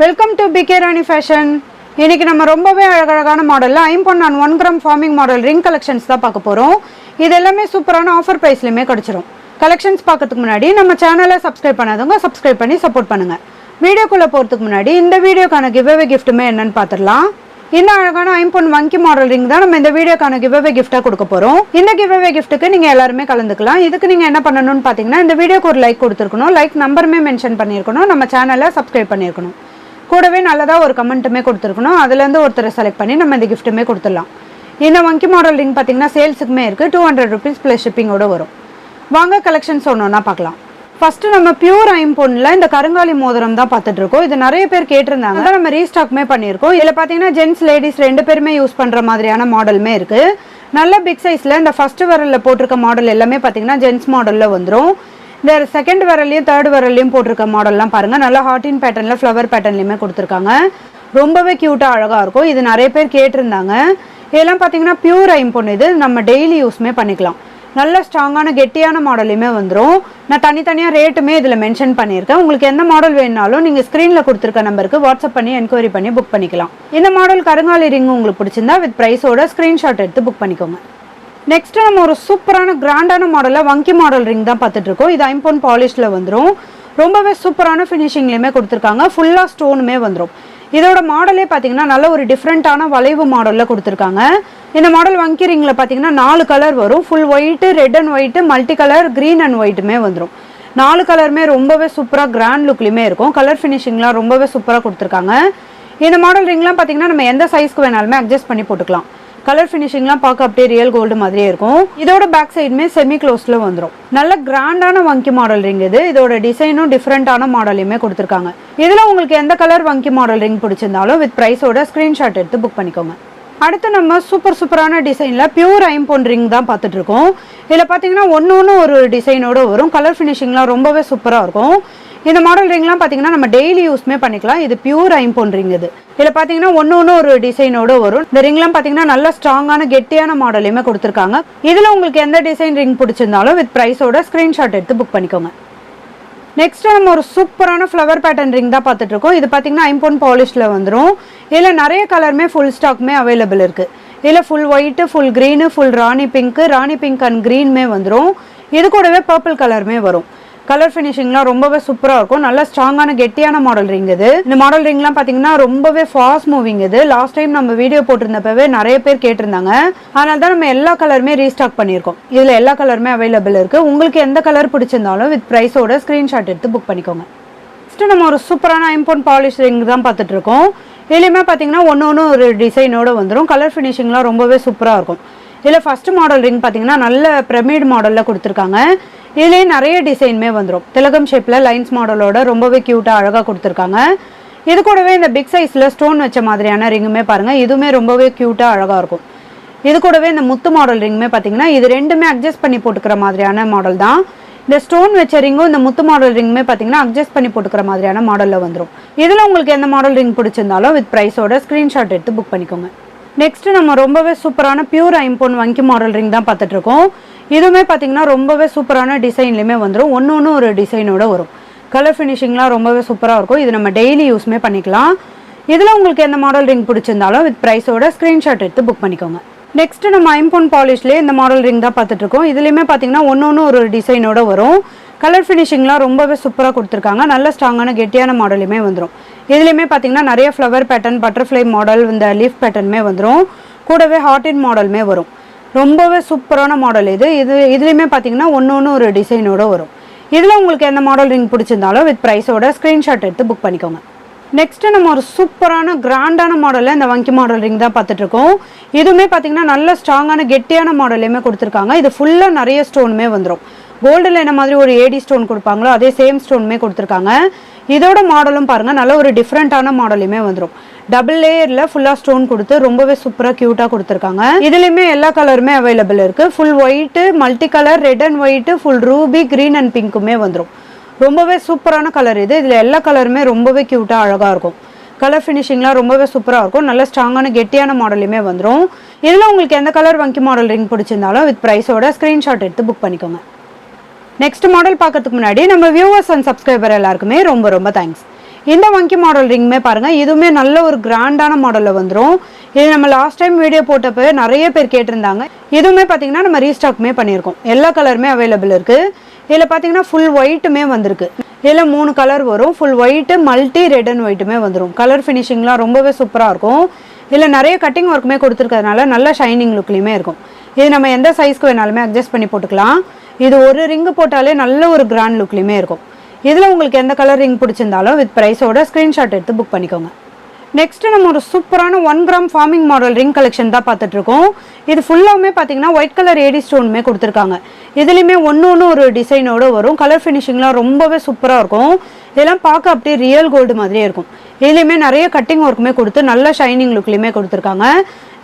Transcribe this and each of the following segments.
Welcome to PK Rani fashion. இன்னைக்கு நம்ம ரொம்பவே அழகழகான மாடலில் 5.1 gram forming model ring collections தான் பார்க்க போகிறோம். இது எல்லாமே சூப்பரான ஆஃபர் ப்ரைஸ்லையுமே கிடச்சிரும். கலெக்ஷன்ஸ் பார்க்கறதுக்கு முன்னாடி நம்ம சேனலை சப்ஸ்கிரைப் பண்ணாதவங்க சப்ஸ்கிரைப் பண்ணி சப்போர்ட் பண்ணுங்கள். வீடியோக்குள்ளே போகிறதுக்கு முன்னாடி இந்த வீடியோக்கான கிவ்அவே கிஃப்ட்டுமே என்னன்னு பார்த்துடலாம். இந்த அழகான 5.1 மாடல் ரிங் தான் நம்ம இந்த வீடியோக்கான கிவ்அவே கிஃப்ட்டாக கொடுக்க போகிறோம். இந்த கிவ்அவே கிஃப்ட்டுக்கு நீங்கள் எல்லாருமே கலந்துக்கலாம். இதுக்கு நீங்கள் என்ன பண்ணணும்னு பார்த்தீங்கன்னா, இந்த வீடியோக்கு ஒரு லைக் கொடுத்துருக்கணும், லைக் நம்பருமே மென்ஷன் பண்ணியிருக்கணும், நம்ம சேனலை சப்ஸ்கிரைப் பண்ணியிருக்கணும், கூடவே நல்லதாக ஒரு கமெண்ட்டுமே கொடுத்துருக்கணும். அதுலேருந்து ஒருத்தரை செலக்ட் பண்ணி நம்ம இந்த கிஃப்ட்டுமே கொடுத்துடலாம். இந்த வங்கி மாடல் ரிங் பார்த்தீங்கன்னா சேல்ஸுக்குமே இருக்குது. 200 rupees ப்ளஸ் ஷிப்பிங்கோடு வரும். வாங்க கலெக்ஷன்ஸ் ஒன்றா பார்க்கலாம். ஃபஸ்ட்டு நம்ம பியூர் ஐம்பொன்னில் இந்த கருங்காலி மோதிரம் தான் பார்த்துட்டு இருக்கோம். இது நிறைய பேர் கேட்டிருந்தாங்க, அதான் நம்ம ரீஸ்டாக்மே பண்ணியிருக்கோம். இதில் பார்த்தீங்கன்னா ஜென்ட்ஸ் லேடிஸ் ரெண்டு பேருமே யூஸ் பண்ணுற மாதிரியான மாடலுமே இருக்குது. நல்ல பிக் சைஸில் இந்த ஃபஸ்ட்டு விரலில் போட்டிருக்க மாடல் எல்லாமே பார்த்தீங்கன்னா ஜென்ட்ஸ் மாடலில் வந்துடும். இந்த செகண்ட் விரல்லையும் தேர்ட் விரல்லையும் போட்டிருக்க மாடல்லாம் பாருங்கள், நல்லா ஹார்டின் பேட்டர்னில் ஃப்ளவர் பேட்டர்ன்லையுமே கொடுத்துருக்காங்க. ரொம்பவே க்யூட்டாக அழகாக இருக்கும். இது நிறைய பேர் கேட்டிருந்தாங்க. இதெல்லாம் பார்த்தீங்கன்னா பியூர் ஐம்பொன். இது நம்ம டெய்லி யூஸ்மே பண்ணிக்கலாம். நல்ல ஸ்ட்ராங்கான கெட்டியான மாடலையுமே வந்துடும். நான் தனித்தனியாக ரேட்டுமே இதில் மென்ஷன் பண்ணியிருக்கேன். உங்களுக்கு எந்த மாடல் வேணுனாலும் நீங்கள் ஸ்க்ரீனில் கொடுத்துருக்க நம்பருக்கு வாட்ஸ்அப் பண்ணி என்கொயரி பண்ணி புக் பண்ணிக்கலாம். இந்த மாடல் கருங்காலி ரிங் உங்களுக்கு பிடிச்சிருந்தா வித் ப்ரைஸோட ஸ்க்ரீன்ஷாட் எடுத்து புக் பண்ணிக்கோங்க. நெக்ஸ்ட் நம்ம ஒரு சூப்பரான கிராண்டான மாடலில் வங்கி மாடல் ரிங் தான் பார்த்துட்டு இருக்கோம். இது ஐம்பொன் பாலிஷில் வந்துடும். ரொம்பவே சூப்பரான ஃபினிஷிங்லேயுமே கொடுத்துருக்காங்க. ஃபுல்லாக ஸ்டோனுமே வந்துடும். இதோட மாடலே பார்த்தீங்கன்னா நல்ல ஒரு டிஃப்ரெண்ட்டான வளைவு மாடலில் கொடுத்துருக்காங்க. இந்த மாடல் வங்கி ரிங்கில் பார்த்தீங்கன்னா 4 கலர் வரும். Full white, red and white, multi colour, green and ஒயிட்டுமே வந்துடும். 4 கலருமே ரொம்பவே சூப்பராக கிராண்ட் லுக்லையுமே இருக்கும். கலர் ஃபினிஷிங்லாம் ரொம்பவே சூப்பராக கொடுத்துருக்காங்க. இந்த மாடல் ரிங்லாம் பார்த்தீங்கன்னா நம்ம எந்த சைஸ்க்கு வேணாலுமே அட்ஜஸ்ட் பண்ணி போட்டுக்கலாம். கலர் ஃபினிஷிங்லாம் பார்க்க அப்படியே ரியல் கோல்டு மாதிரியே இருக்கும். இதோட பேக் சைடுமே செமி க்ளோஸ்ல வந்துடும். நல்ல கிராண்டான வங்கி மாடல் ரிங் இது. இதோட டிசைனும் டிஃப்ரெண்டான மாடலையுமே கொடுத்துருக்காங்க. இதில் உங்களுக்கு எந்த கலர் வங்கி மாடல் ரிங் பிடிச்சிருந்தாலும் வித் ப்ரைஸோட ஸ்க்ரீன்ஷாட் எடுத்து புக் பண்ணிக்கோங்க. அடுத்து நம்ம சூப்பரான டிசைனில் பியூர் ஐம்பொன் ரிங் தான் பார்த்துட்டு இருக்கோம். இதில் பார்த்தீங்கன்னா ஒன்று ஒரு டிசைனோட வரும். கலர் ஃபினிஷிங்லாம் ரொம்பவே சூப்பராக இருக்கும். இந்த மாடல் ரிங்லாம் பார்த்தீங்கன்னா நம்ம டெய்லி யூஸ்மே பண்ணிக்கலாம். இது பியூர் ஐம்பொன் ரிங். இது இதில் பார்த்தீங்கன்னா ஒன்று ஒரு டிசைனோட வரும். இந்த ரிங்லாம் பார்த்தீங்கன்னா நல்ல ஸ்ட்ராங்கான கெட்டியான மாடலையுமே கொடுத்துருக்காங்க. இதில் உங்களுக்கு எந்த டிசைன் ரிங் பிடிச்சிருந்தாலும் வித் ப்ரைஸோட ஸ்க்ரீன்ஷாட் எடுத்து புக் பண்ணிக்கோங்க. நெக்ஸ்ட் நம்ம ஒரு சூப்பரான ஃப்ளவர் பேட்டர்ன் ரிங் தான் பார்த்துட்டு இருக்கோம். இது பார்த்தீங்கன்னா ஐம்பொன் பாலிஷில் வந்துடும். இதில் நிறைய கலருமே ஃபுல் ஸ்டாக்குமே அவைலபிள் இருக்குது. இதில் full white, full green, full rani pink and க்ரீனுமே வந்துடும். இது கூடவே பர்பிள் கலருமே வரும். கலர் ஃபினிஷிங்லாம் ரொம்பவே சூப்பராக இருக்கும். நல்ல ஸ்ட்ராங்கான கெட்டியான மாடல் ரிங் இது. இந்த மாடல் ரிங்லாம் பார்த்தீங்கன்னா ரொம்பவே ஃபாஸ்ட் மூவிங். இது லாஸ்ட் டைம் நம்ம வீடியோ போட்டிருந்தப்பவே நிறைய பேர் கேட்டிருந்தாங்க. அதனால தான் நம்ம எல்லா கலருமே ரீஸ்டாக் பண்ணியிருக்கோம். இதில் எல்லா கலருமே அவைலபிள் இருக்குது. உங்களுக்கு எந்த கலர் பிடிச்சிருந்தாலும் வித் ப்ரைஸோட ஸ்க்ரீன்ஷாட் எடுத்து புக் பண்ணிக்கோங்க. நெக்ஸ்ட்டு நம்ம ஒரு சூப்பரான ஐம்பொன் பாலிஷ் ரிங் தான் பார்த்துட்டு இருக்கோம். இதுலேயுமே பார்த்தீங்கன்னா ஒன்று ஒரு டிசைனோட வந்துடும். கலர் ஃபினிஷிங்லாம் ரொம்பவே சூப்பராக இருக்கும். இதில் ஃபஸ்ட்டு மாடல் ரிங் பார்த்தீங்கன்னா நல்ல பிரமிட் மாடலில் கொடுத்துருக்காங்க. இதுலேயே நிறைய டிசைனுமே வந்துடும். திலகம் ஷேப்பில் லைன்ஸ் மாடலோட ரொம்பவே க்யூட்டாக அழகாக கொடுத்துருக்காங்க. இது கூடவே இந்த பிக் சைஸில் ஸ்டோன் வச்ச மாதிரியான ரிங்குமே பாருங்கள், இதுவுமே ரொம்பவே க்யூட்டாக அழகாக இருக்கும். இது கூடவே இந்த முத்து மாடல் ரிங்குமே பார்த்தீங்கன்னா இது ரெண்டுமே அட்ஜஸ்ட் பண்ணி போட்டுக்கிற மாதிரியான மாடல் தான். இந்த ஸ்டோன் வச்ச ரிங்கும் இந்த முத்து மாடல் ரிங்குமே பார்த்தீங்கன்னா அட்ஜஸ்ட் பண்ணி போட்டுக்கிற மாதிரியான மாடலில் வந்துடும். இதில் உங்களுக்கு எந்த மாடல் ரிங் பிடிச்சிருந்தாலும் வித் ப்ரைஸோட ஸ்க்ரீன்ஷாட் எடுத்து புக் பண்ணிக்கோங்க. நெக்ஸ்ட் நம்ம ரொம்பவே சூப்பரான பியூர் ஐம்பொன் வங்கி மாடல் ரிங் தான் பார்த்துட்டு இருக்கோம். இதுவுமே பார்த்தீங்கன்னா ரொம்பவே சூப்பரான டிசைன்லையுமே வந்துடும். ஒன்று ஒரு டிசைனோட வரும். கலர் ஃபினிஷிங்லாம் ரொம்பவே சூப்பராக இருக்கும். இது நம்ம டெய்லி யூஸ்மே பண்ணிக்கலாம். இதில் உங்களுக்கு எந்த மாடல் ரிங் பிடிச்சிருந்தாலும் வித் ப்ரைஸோட ஸ்க்ரீன்ஷாட் எடுத்து புக் பண்ணிக்கோங்க. நெக்ஸ்ட் நம்ம ஐம்பொன் பாலிஷ்லேயே இந்த மாடல் ரிங் தான் பார்த்துட்டு இருக்கோம். இதுலேயுமே பார்த்தீங்கன்னா ஒன்று ஒரு டிசைனோட வரும். கலர் ஃபினிஷிங்லாம் ரொம்பவே சூப்பராக கொடுத்துருக்காங்க. நல்ல ஸ்ட்ராங்கான கெட்டியான மாடலுமே வந்துடும். இதுலேயுமே பார்த்தீங்கன்னா நிறைய ஃப்ளவர் பேட்டர்ன், பட்டர்ஃப்ளை மாடல், இந்த லீஃப் பேட்டர்னுமே வந்துடும். கூடவே ஹார்டின் மாடலுமே வரும். ரொம்பவே சூப்பரான மாடல் இது. இதுலேயுமே பார்த்தீங்கன்னா ஒன்று ஒரு டிசைனோட வரும். இதில் உங்களுக்கு எந்த மாடல் ரிங் பிடிச்சிருந்தாலும் வித் ப்ரைஸோட ஸ்க்ரீன்ஷாட் எடுத்து புக் பண்ணிக்கோங்க. நெக்ஸ்ட்டு நம்ம ஒரு சூப்பரான கிராண்டான மாடலில் இந்த வங்கி மாடல் ரிங் தான் பார்த்துட்டு இருக்கோம். இதுவுமே பார்த்தீங்கன்னா நல்ல ஸ்ட்ராங்கான கெட்டியான மாடலையுமே கொடுத்துருக்காங்க. இது ஃபுல்லாக நிறைய ஸ்டோனுமே வந்துடும். கோல்டில் என்ன மாதிரி ஒரு ஏடி ஸ்டோன் கொடுப்பாங்களோ அதே சேம் ஸ்டோனுமே கொடுத்துருக்காங்க. இதோட மாடலும் பாருங்கள், நல்ல ஒரு டிஃப்ரெண்ட்டான மாடலுமே வந்துடும். டபுள் லேயரில் ஃபுல்லாக ஸ்டோன் கொடுத்து ரொம்பவே சூப்பராக க்யூட்டாக கொடுத்துருக்காங்க. இதுலேயுமே எல்லா கலருமே அவைலபிள் இருக்குது. Full white, multi colour, red and white, full ruby, green and பிங்க்குமே வந்துடும். ரொம்பவே சூப்பரான கலர் இது. இதில் எல்லா கலருமே ரொம்பவே க்யூட்டாக அழகாக இருக்கும். கலர் ஃபினிஷிங்லாம் ரொம்பவே சூப்பராக இருக்கும். நல்ல ஸ்ட்ராங்கான கெட்டியான மாடலுமே வந்துடும். இதில் உங்களுக்கு எந்த கலர் வங்கி மாடல் ரிங் பிடிச்சிருந்தாலும் வித் ப்ரைஸோட ஸ்க்ரீன்ஷாட் எடுத்து புக் பண்ணிக்கோங்க. நெக்ஸ்ட் மாடல் பார்க்கறதுக்கு முன்னாடி நம்ம வியூவர்ஸ் அண்ட் சப்ஸ்கிரைபர் எல்லாருக்குமே ரொம்ப தேங்க்ஸ். இந்த வங்கி மாடல் ரிங்குமே பாருங்கள், இதுவுமே நல்ல ஒரு கிராண்டான மாடலில் வந்துடும். இது நம்ம லாஸ்ட் டைம் வீடியோ போட்டப்போ நிறைய பேர் கேட்டிருந்தாங்க. இதுவுமே பார்த்தீங்கன்னா நம்ம ரீஸ்டாக்குமே பண்ணியிருக்கோம். எல்லா கலருமே அவைலபிள் இருக்குது. இதில் பார்த்தீங்கன்னா ஃபுல் ஒயிட்டுமே வந்திருக்கு. இதில் 3 கலர் வரும். Full white, multi, red and ஒயிட்டுமே வந்துடும். கலர் ஃபினிஷிங்லாம் ரொம்பவே சூப்பராக இருக்கும். இதில் நிறைய கட்டிங் ஒர்க்குமே கொடுத்துருக்கிறதுனால நல்ல ஷைனிங் லுக்லேயுமே இருக்கும். இது நம்ம எந்த சைஸ்க்கு வேணாலுமே அட்ஜஸ்ட் பண்ணி போட்டுக்கலாம். இது ஒரு ரிங்கு போட்டாலே நல்ல ஒரு கிராண்ட் லுக்லேயுமே இருக்கும். இதில் உங்களுக்கு எந்த கலர் ரிங் பிடிச்சிருந்தாலும் வித் ப்ரைஸோட ஸ்க்ரீன்ஷாட் எடுத்து புக் பண்ணிக்கோங்க. நெக்ஸ்ட் நம்ம ஒரு சூப்பரான 1 gram forming model ring collection தான் பார்த்துட்டு இருக்கோம். இது ஃபுல்லாகவுமே பார்த்தீங்கன்னா ஒயிட் கலர் ஏடி ஸ்டோனுமே கொடுத்துருக்காங்க. இதுலேயுமே ஒன்று ஒரு டிசைனோடு வரும். கலர் ஃபினிஷிங்லாம் ரொம்பவே சூப்பராக இருக்கும். இதெல்லாம் பார்க்க அப்படியே ரியல் கோல்டு மாதிரியே இருக்கும். இதுலேயுமே நிறைய கட்டிங் ஒர்க்குமே கொடுத்து நல்ல ஷைனிங் லுக்லேயுமே கொடுத்துருக்காங்க.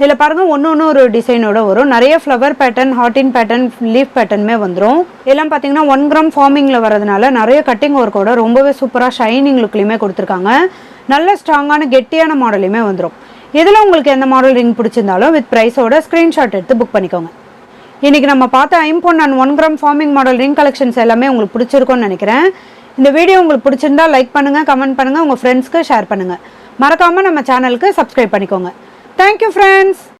இதில் பாருங்கள், ஒன்று ஒரு டிசைனோட வரும். நிறைய ஃப்ளவர் பேட்டர்ன், ஹார்டின் பேட்டர்ன், லீஃப் பேட்டர்னுமே வந்துடும். இதெல்லாம் பார்த்தீங்கன்னா 1 கிராம் ஃபார்மிங்கில் வரதுனால நிறைய கட்டிங் ஒர்க்கோட ரொம்பவே சூப்பராக ஷைனிங் லுக்லேயுமே கொடுத்துருக்காங்க. நல்ல ஸ்ட்ராங்கான கெட்டியான மாடலையுமே வந்துடும். இதில் உங்களுக்கு எந்த மாடல் ரிங் பிடிச்சிருந்தாலும் வித் ப்ரைஸோட ஸ்க்ரீன்ஷாட் எடுத்து புக் பண்ணிக்கோங்க. இன்றைக்கி நம்ம பார்த்த ஐம்பொன் and 1 gram forming model ring collections எல்லாமே உங்களுக்கு பிடிச்சிருக்கும்னு நினைக்கிறேன். இந்த வீடியோ உங்களுக்கு பிடிச்சிருந்தா லைக் பண்ணுங்கள், கமெண்ட் பண்ணுங்கள், உங்கள் ஃப்ரெண்ட்ஸ்க்கு ஷேர் பண்ணுங்கள். மறக்காமல் நம்ம சேனலுக்கு சப்ஸ்கிரைப் பண்ணிக்கோங்க. Thank you friends.